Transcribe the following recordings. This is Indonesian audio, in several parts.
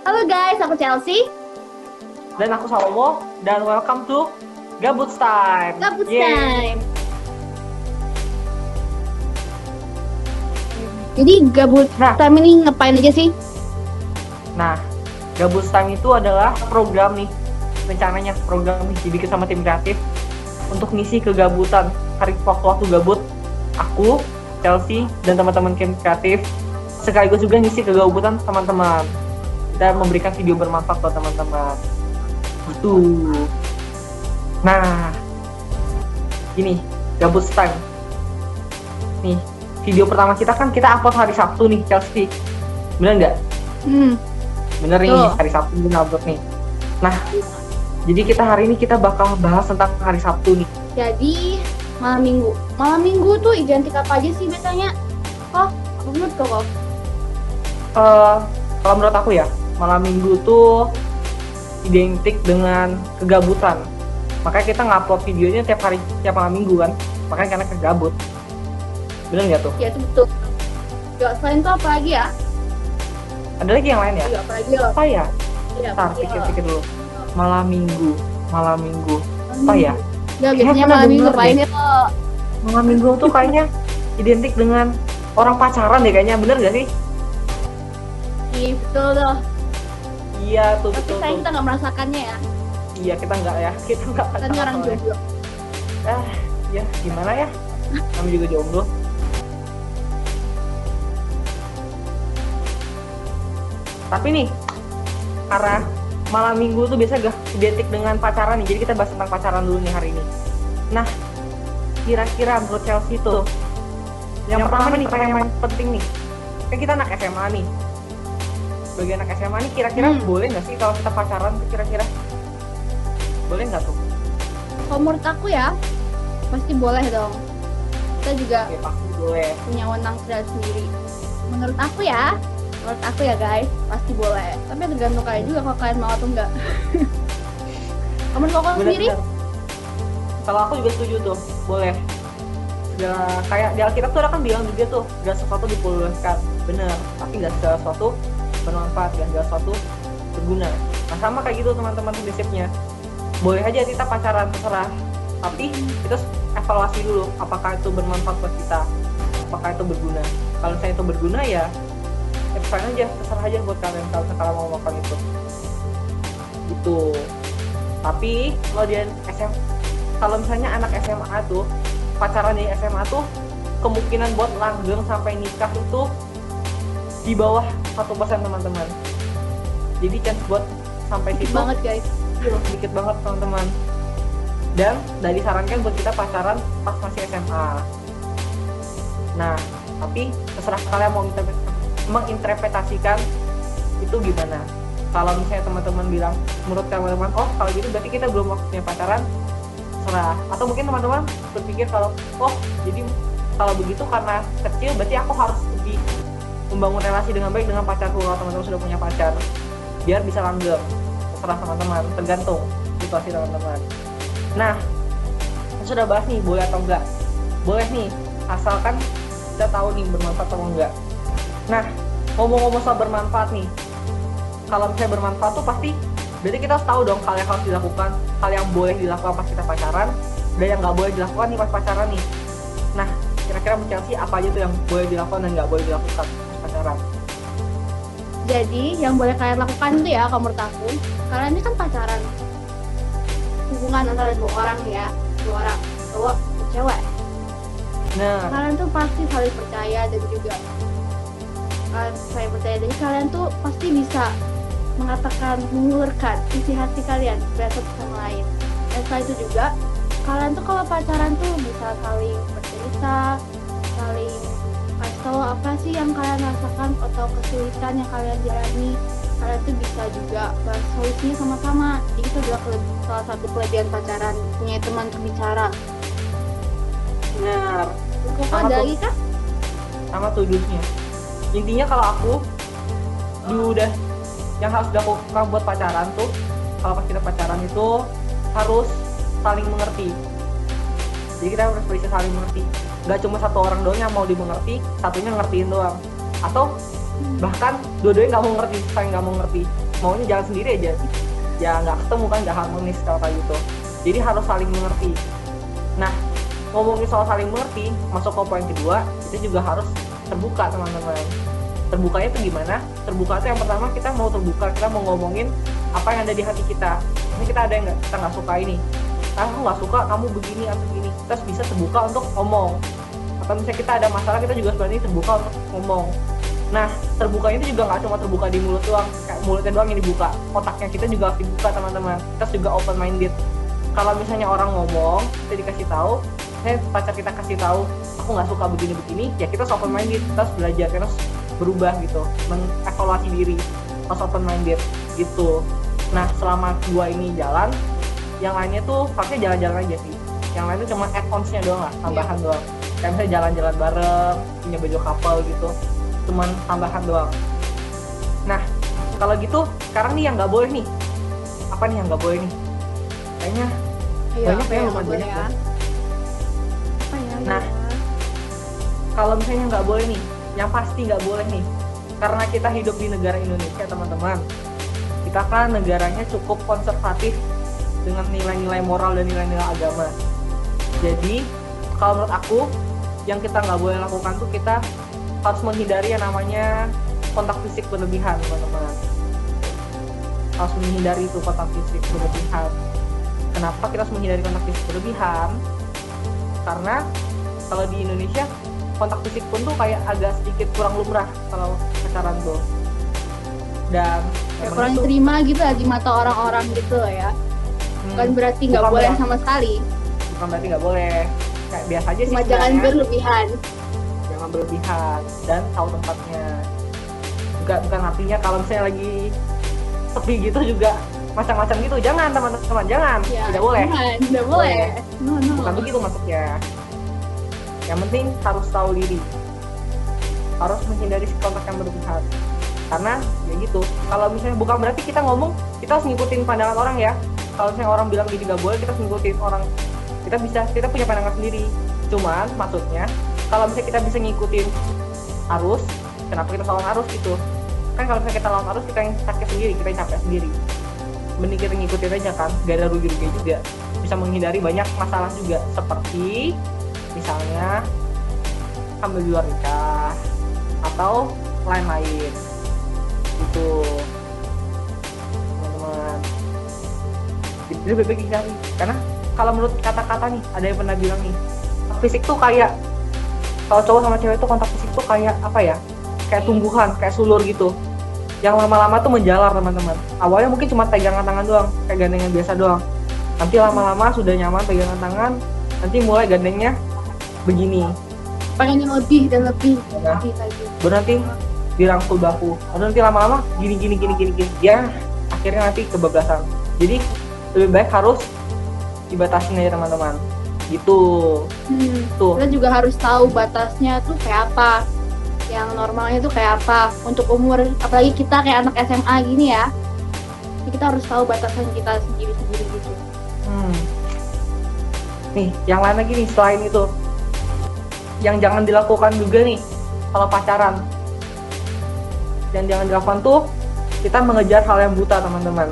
Halo guys, aku Chelsea. Dan aku Salomo, dan welcome to Gabut Time. Gabut Yeay. Time. Jadi Gabut Time ini ngapain aja sih? Nah, Gabut Time itu adalah program nih, rencananya program nih dibikin sama tim kreatif untuk ngisi kegabutan hari waktu gabut. Aku, Chelsea, dan teman-teman tim kreatif sekaligus juga ngisi kegabutan teman-teman. Kita memberikan video bermanfaat buat teman-teman. Gitu. Nah, ini Gabut Time. Nih, video pertama kita kan kita upload hari Sabtu nih, Chelsea. Bener nggak? Bener nih, hari Sabtu kita upload nih. Nah, jadi kita hari ini kita bakal bahas tentang hari Sabtu nih. Jadi malam minggu. Malam minggu tuh identik apa aja sih biasanya? Apa menurut kok? Kalau menurut aku ya, malam minggu tuh identik dengan kegabutan. Makanya kita ngupload videonya tiap malam minggu kan. Makanya karena kegabut. Bener nggak tuh? Ya itu betul. Ya, selain itu apa lagi ya? Ada lagi yang lain ya? Ya, apa lagi ya? Apa ya? Ya, Ntar pikir-pikir dulu. Malam minggu. Apa ya? Ya biasanya pernah malam minggu denger ngapain deh. ya kok? Malam minggu tuh kayaknya identik dengan orang pacaran deh kayaknya. Bener gak sih? Iya betul tuh. Iya tuh, Tapi betul sayang tuh. kita nggak merasakannya ya. Iya, kita nggak ya. Kita nggak Kan pacaran orang soalnya. jomblo. Ya gimana ya? Kami juga jomblo. Tapi nih, karena malam minggu tuh biasa gak identik dengan pacaran nih. Jadi kita bahas tentang pacaran dulu nih hari ini. Nah, kira-kira menurut Chelsea tuh yang pertama nih, yang penting nih, kan kita anak SMA nih. Bagi anak SMA nih kira-kira boleh nggak sih kalau kita pacaran tuh kira-kira? Boleh nggak tuh? Kalau menurut aku ya, pasti boleh dong. Kita juga Ya pasti boleh. punya wewenang sendiri. Menurut aku ya guys, pasti boleh. Tapi tergantung kalian juga kalau kalian mau atau enggak. Kamu kok sendiri? Bener. Kalau aku juga setuju tuh, boleh. Kayak di Alkitab tuh kan bilang juga tuh, gak sesuatu diperbolehkan, bener. Tapi gak segala sesuatu bermanfaat, gak segala sesuatu berguna. Nah sama kayak gitu teman-teman prinsipnya. Boleh aja kita pacaran terserah, tapi kita evaluasi dulu apakah itu bermanfaat buat kita, apakah itu berguna. Kalau misalnya itu berguna ya fine aja, terserah aja buat kalian kalau mau melakukan itu. Gitu. Tapi kalau misalnya anak SMA tuh pacaran di SMA tuh kemungkinan buat langgeng sampai nikah itu di bawah 1% teman-teman. Jadi chance buat sampai situ Banget guys. sedikit banget teman-teman. Dan dari disarankan buat kita pacaran pas masih SMA. Nah, tapi terserah kalian mau menginterpretasikan itu gimana. Kalau misalnya teman-teman bilang menurut teman-teman, oh kalau gitu berarti kita belum waktunya pacaran, terserah. Atau mungkin teman-teman berpikir kalau oh jadi kalau begitu karena kecil berarti aku harus lebih membangun relasi dengan baik dengan pacarku. Kalau teman-teman sudah punya pacar biar bisa langgeng, terserah teman-teman, tergantung situasi teman-teman. Nah, kita sudah bahas nih boleh atau enggak. Boleh nih, asalkan kita tahu nih bermanfaat atau enggak. Nah, ngomong-ngomong soal bermanfaat nih, kalau misalnya bermanfaat tuh pasti berarti kita harus tahu dong hal yang harus dilakukan, hal yang boleh dilakukan pas kita pacaran, dan yang nggak boleh dilakukan nih pas pacaran nih. Nah, kira-kira menurut Chelsea apa aja tuh yang boleh dilakukan dan nggak boleh dilakukan pas pacaran? Jadi yang boleh kalian lakukan itu ya, kalau menurut aku, kalian ini kan pacaran, hubungan antara dua orang ya, cowok dan cewek. Nah, Kalian tuh pasti saling percaya dan juga jadi kalian tuh pasti bisa mengulurkan isi hati kalian kepada satu sama lain. Dan setelah itu juga kalian tuh kalau pacaran tuh bisa saling bercerita, saling kasih tahu apa sih yang kalian rasakan atau kesulitan yang kalian jalani. Kalian tuh bisa juga bahas solusinya sama-sama. Jadi itu adalah salah satu kelebihan pacaran, punya teman berbicara. benar. Kok Sama ada tuh. lagi kah? Sama tuh judulnya. Intinya kalau aku udah yang harus dilakukan buat pacaran tuh, kalau pas kita pacaran itu harus saling mengerti. Jadi kita harus bisa saling mengerti. Gak cuma satu orang doang yang mau dimengerti, satunya ngertiin doang. Atau bahkan dua-duanya nggak mau ngerti, saling nggak mau ngerti. maunya jalan sendiri aja, ya nggak ketemu kan, nggak harmonis kalau kayak gitu. Jadi harus saling mengerti. Nah, ngomongin soal saling mengerti, masuk ke poin kedua, kita juga harus terbuka teman-teman. Terbukanya itu gimana? Terbuka itu yang pertama, kita mau terbuka, kita mau ngomongin apa yang ada di hati kita. Ini kita ada yang kita nggak suka ini, aku nggak suka kamu begini atau begini, kita bisa terbuka untuk ngomong. Atau misalnya kita ada masalah, kita juga sebenarnya terbuka untuk ngomong. Nah, terbukanya itu juga nggak cuma terbuka di mulut doang, kayak mulutnya doang yang dibuka, otaknya kita juga harus dibuka teman-teman. Kita juga open minded. Kalau misalnya orang ngomong, kita dikasih tahu, pacar kita kasih tahu, aku nggak suka begini-begini, ya kita open minded, kita harus belajar, kita harus berubah gitu, mengevaluasi diri, harus open minded gitu. Nah, selama dua ini jalan, yang lainnya tuh harusnya jalan-jalan aja sih. Yang lain tuh cuma add-ons-nya doang lah, tambahan doang. Kayak misalnya jalan-jalan bareng, punya baju couple gitu, cuman tambahan doang. Nah, kalau gitu sekarang nih yang nggak boleh nih, apa nih yang nggak boleh nih? Kayaknya banyak ya, lumayan banyak ya. Nah, kalau misalnya nggak boleh nih, yang pasti nggak boleh nih, karena kita hidup di negara Indonesia teman-teman, kita kan negaranya cukup konservatif dengan nilai-nilai moral dan nilai-nilai agama. Jadi kalau menurut aku, yang kita nggak boleh lakukan tuh kita harus menghindari yang namanya kontak fisik berlebihan teman-teman. Harus menghindari itu kontak fisik berlebihan. Kenapa kita harus menghindari kontak fisik berlebihan? Karena kalau di Indonesia kontak fisik pun tuh kayak agak sedikit kurang lumrah kalau pacaran tuh. Dan ya, kurang diterima gitu di mata orang-orang gitu ya. Bukan berarti nggak boleh sama sekali. Bukan berarti nggak boleh. Kayak biasa aja sih. Cuma jangan berlebihan. Jangan berlebihan dan tahu tempatnya. Bukan artinya kalau misalnya lagi sepi gitu juga macam-macam gitu. Jangan teman-teman, jangan. Ya, tidak boleh. Tidak boleh. No. Bukan begitu maksudnya. Yang penting harus tahu diri. Harus menghindari kontak yang berlebihan. Karena ya gitu. Kalau misalnya bukan berarti kita ngomong kita harus ngikutin pandangan orang ya. Kalau misalnya orang bilang gini nggak boleh, kita harus ngikutin orang. Kita punya pandangan sendiri. Cuman maksudnya kalau misalnya kita bisa ngikutin arus, kenapa kita lawan arus gitu? Kan kalau misalnya kita lawan arus, kita yang sakit sendiri, kita yang capek sendiri. Mending kita ngikutin aja kan, gak ada rugi-rugi juga. Bisa menghindari banyak masalah juga, seperti misalnya hamil di luar nikah atau lain-lain gitu teman-teman. Jadi lebih baik hindari, karena kalau menurut kata-kata nih, ada yang pernah bilang nih, fisik tuh kayak, kalau cowok sama cewek tuh kontak fisik tuh kayak apa ya, kayak tumbuhan, kayak sulur gitu, yang lama-lama tuh menjalar teman-teman. Awalnya mungkin cuma pegangan tangan doang, kayak gandengan biasa doang, nanti lama-lama sudah nyaman pegangan tangan, nanti mulai gandengnya begini, pengen yang lebih dan lebih, nah, baru nanti dirangkul bahu, baru nanti lama-lama gini, ya akhirnya nanti kebablasan. Jadi lebih baik harus dibatasin aja teman-teman gitu. Tuh. Kita juga harus tahu batasnya tuh kayak apa, yang normalnya tuh kayak apa untuk umur, apalagi kita kayak anak SMA gini ya, kita harus tahu batasan kita sendiri-sendiri gitu. Nih, yang lain lagi nih selain itu, yang jangan dilakukan juga nih kalau pacaran. Yang jangan dilakukan tuh kita mengejar hal yang buta teman-teman.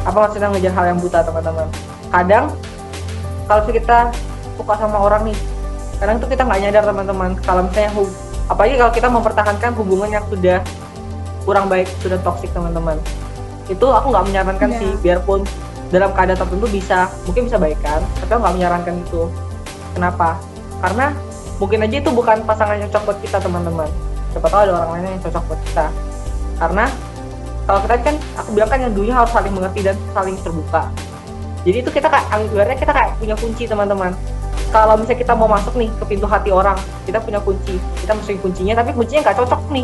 Apa maksudnya mengejar hal yang buta teman-teman? Kadang kalau kita suka sama orang nih, kadang tuh kita nggak nyadar teman-teman, kalau misalnya apalagi kalau kita mempertahankan hubungan yang sudah kurang baik, sudah toksik teman-teman, itu aku nggak menyarankan sih, biarpun dalam keadaan tertentu mungkin bisa baikan, tapi aku nggak menyarankan itu. Kenapa? Karena mungkin aja itu bukan pasangan yang cocok buat kita teman-teman, siapa tahu ada orang lain yang cocok buat kita. Karena kalau kita kan, aku bilang kan yang dulunya harus saling mengerti dan saling terbuka. Jadi itu kita kayak punya kunci teman-teman. Kalau misalnya kita mau masuk nih ke pintu hati orang, kita punya kunci, kita masukin kuncinya, tapi kuncinya nggak cocok nih,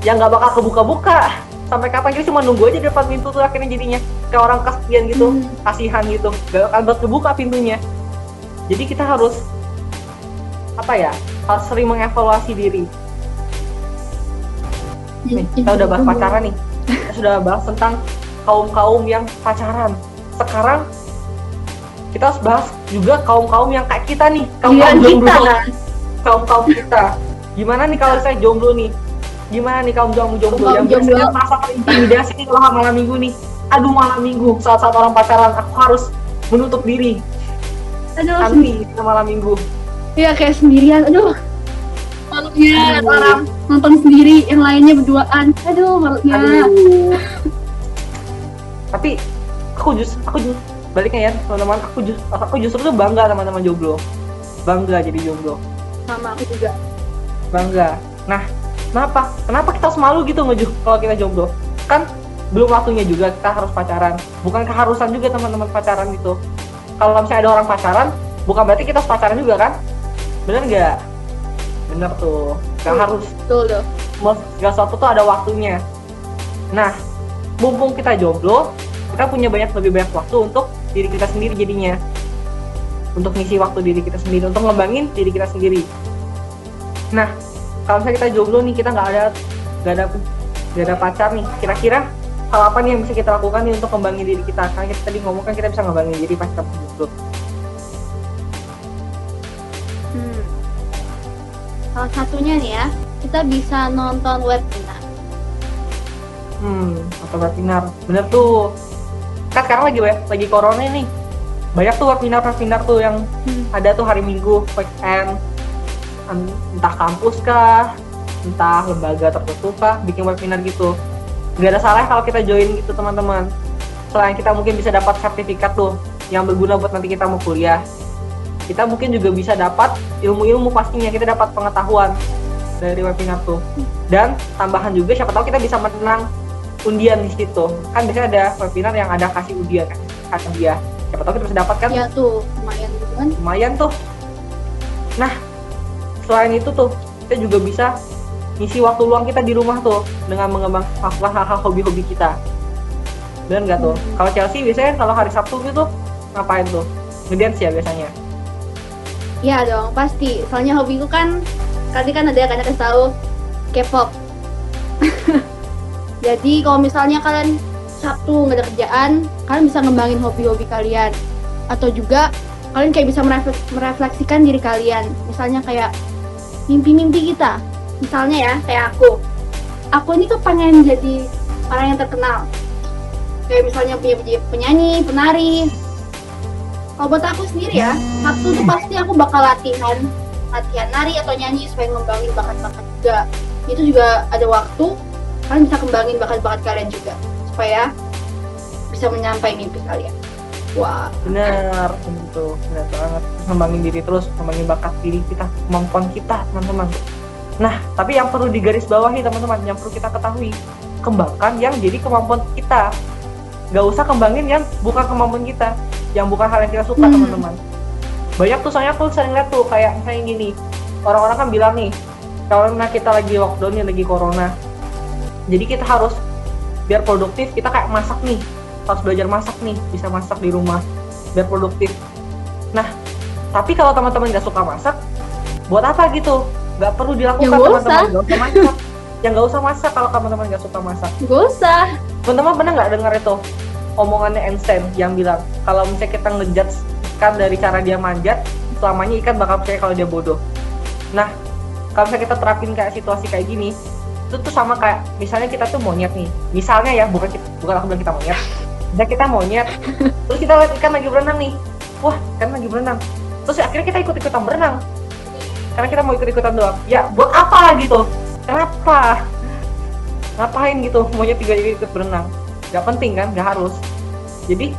yang nggak bakal kebuka-buka sampai kapan, kita cuma nunggu aja di depan pintu tuh, akhirnya jadinya kayak orang kasihan gitu, kasihan gitu, nggak bakal kebuka pintunya. Jadi kita harus harus sering mengevaluasi diri. Nih, kita udah bahas pacaran nih, kita sudah bahas tentang kaum yang pacaran. Sekarang kita harus bahas juga kaum yang kayak kita nih, kaum kita. Gimana nih kalau saya jomblo nih? Gimana nih kaum jomblo Kaum yang jomblo. biasanya merasa terintimidasi nih kalau malam minggu nih? Aduh, malam minggu saat-saat orang pacaran aku harus menutup diri. Aduh, Nanti malam minggu. iya kayak sendirian. Aduh, malunya lihat orang nonton sendiri, yang lainnya berduaan. Aduh, malunya. Aduh. Tapi aku justru baliknya ya teman-teman, aku justru tuh bangga teman-teman jomblo. Bangga jadi jomblo. Sama aku juga. Bangga. Nah, kenapa kita harus malu gitu kalau kita jomblo? Kan belum waktunya juga kita harus pacaran. Bukan keharusan juga teman-teman pacaran gitu. Kalau misalnya ada orang pacaran, bukan berarti kita harus pacaran juga kan? Bener nggak? Bener tuh. Nggak harus. Betul loh. Segala sesuatu tuh ada waktunya. Nah, mumpung kita jomblo, kita punya lebih banyak waktu untuk diri kita sendiri jadinya. Untuk ngisi waktu diri kita sendiri, untuk ngembangin diri kita sendiri. Nah, kalau misalnya kita jomblo nih, kita nggak ada pacar nih, kira-kira hal apa nih yang bisa kita lakukan nih untuk ngembangin diri kita? Karena kita tadi ngomong kan kita bisa ngembangin diri pas kita jomblo. Salah satunya nih ya, kita bisa nonton webinar. Atau webinar, bener tuh. Kan sekarang lagi corona nih, banyak tuh webinar tuh yang ada tuh hari Minggu, weekend, entah kampus kah, entah lembaga tertentu kah, bikin webinar gitu. Gak ada salah kalau kita join gitu teman-teman. Selain kita mungkin bisa dapat sertifikat tuh yang berguna buat nanti kita mau kuliah, kita mungkin juga bisa dapat ilmu-ilmu, pastinya kita dapat pengetahuan dari webinar tuh. Dan tambahan juga siapa tahu kita bisa menang undian di situ. Kan biasanya ada webinar yang ada kasih undian kan, hadiah. Siapa tahu kita bisa dapat kan? Ya tuh, lumayan gitu kan. Lumayan tuh. Nah, selain itu tuh kita juga bisa ngisi waktu luang kita di rumah tuh dengan mengembangkan hal-hal hobi-hobi kita. Bener nggak tuh? Kalau Chelsea biasanya kalau hari Sabtu gitu ngapain tuh? Ngedance ya biasanya? Iya dong, pasti. Soalnya hobiku kan, tadi kan ada kasih tahu K-pop. Jadi kalau misalnya kalian Sabtu nggak ada kerjaan, kalian bisa ngembangin hobi-hobi kalian. Atau juga kalian kayak bisa merefleksikan diri kalian. Misalnya kayak mimpi-mimpi kita. Misalnya ya, kayak aku ini tuh pengen jadi orang yang terkenal, kayak misalnya penyanyi, penari. Kalau buat aku sendiri ya, Sabtu tuh pasti aku bakal latihan nari atau nyanyi supaya ngembangin bakat-bakat juga. Itu juga ada waktu kalian bisa kembangin bakat-bakat kalian juga supaya bisa menyampai mimpi kalian. Wah, bener tuh, bener banget. Terus ngembangin diri terus, ngembangin bakat diri kita, kemampuan kita teman-teman. Nah, tapi yang perlu digarisbawahi teman-teman, yang perlu kita ketahui, kembangkan yang jadi kemampuan kita. Gak usah kembangin yang bukan kemampuan kita, yang bukan hal yang kita suka teman-teman. Banyak tuh, soalnya aku sering lihat tuh kayak misalnya gini, orang-orang kan bilang nih, kalau kita lagi lockdown nih, lagi corona, jadi kita harus biar produktif, kita kayak masak nih, harus belajar masak nih, bisa masak di rumah biar produktif. Nah, tapi kalau teman-teman gak suka masak, buat apa gitu? Gak perlu dilakukan teman-teman, gak usah masak. Yang gak usah masak kalau teman-teman gak suka masak. Gak usah. Teman-teman pernah gak dengar itu omongannya Einstein yang bilang kalau misalnya kita ngejudge ikan dari cara dia manjat, selamanya ikan bakal percaya kalau dia bodoh. Nah, kalau misalnya kita terapin kayak situasi kayak gini, itu tuh sama kayak misalnya kita tuh monyet nih. Misalnya ya, bukan aku bilang kita monyet. Misalnya kita monyet, terus kita lihat ikan lagi berenang nih. Wah, ikan lagi berenang. Terus akhirnya kita ikut-ikutan berenang. Karena kita mau ikut-ikutan doang. Ya, buat apa gitu? Kenapa? Ngapain gitu? Monyet juga ikut berenang. Gak penting kan? Gak harus. Jadi,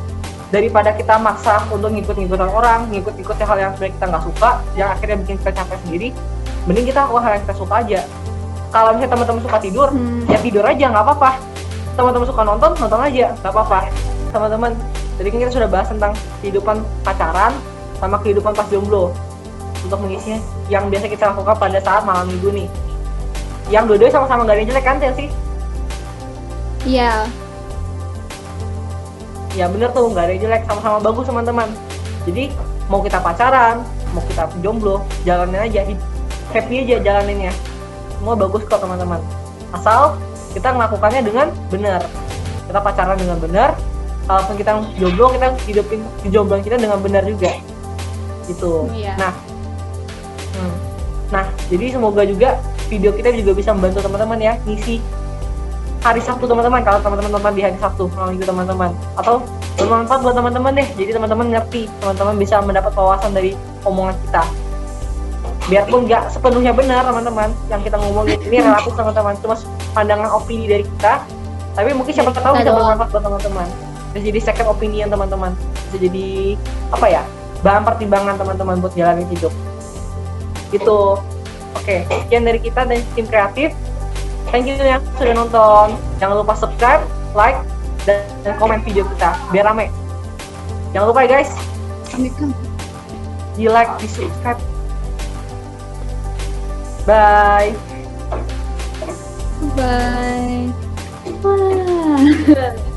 daripada kita maksa untuk ngikut-ngikutan orang, ngikut-ngikut hal yang sebenarnya kita nggak suka, yang akhirnya bikin kita capek sendiri, mending kita lakukan hal yang kita suka aja. Kalau misalnya teman-teman suka tidur, ya tidur aja, nggak apa-apa. Teman-teman suka nonton aja, nggak apa-apa. Teman-teman, tadi kan kita sudah bahas tentang kehidupan pacaran sama kehidupan pas jomblo. Untuk mengisi yang biasa kita lakukan pada saat malam minggu nih. Yang dua-duanya sama-sama gak ada yang jelek kan, sih? Iya. Ya bener tuh, gak ada yang jelek, sama-sama bagus teman-teman. Jadi mau kita pacaran, mau kita jomblo, jalanin aja, happy aja jalaninnya. Semua bagus kok teman-teman. Asal kita melakukannya dengan benar. Kita pacaran dengan benar. Kalaupun kita jomblo, kita hidupin kejombloan kita dengan benar juga. Gitu. Iya. Nah, jadi semoga juga video kita juga bisa membantu teman-teman ya ngisi hari Sabtu teman-teman, kalau teman-teman nonton di hari Sabtu malam minggu teman-teman, atau bermanfaat buat teman-teman deh, jadi teman-teman ngerti, teman-teman bisa mendapat wawasan dari omongan kita, biarpun nggak sepenuhnya benar teman-teman yang kita ngomongin ini relatif teman-teman, cuma pandangan opini dari kita, tapi mungkin siapa tahu bisa bermanfaat buat teman-teman, bisa jadi second opinion teman-teman, bisa jadi apa ya, bahan pertimbangan teman-teman buat jalanin hidup gitu. Oke, sekian dari kita dan tim kreatif. Thank you yang sudah nonton. Jangan lupa subscribe, like, dan komen video kita biar rame. Jangan lupa ya guys, di like, di subscribe. Bye. Bye. Wah.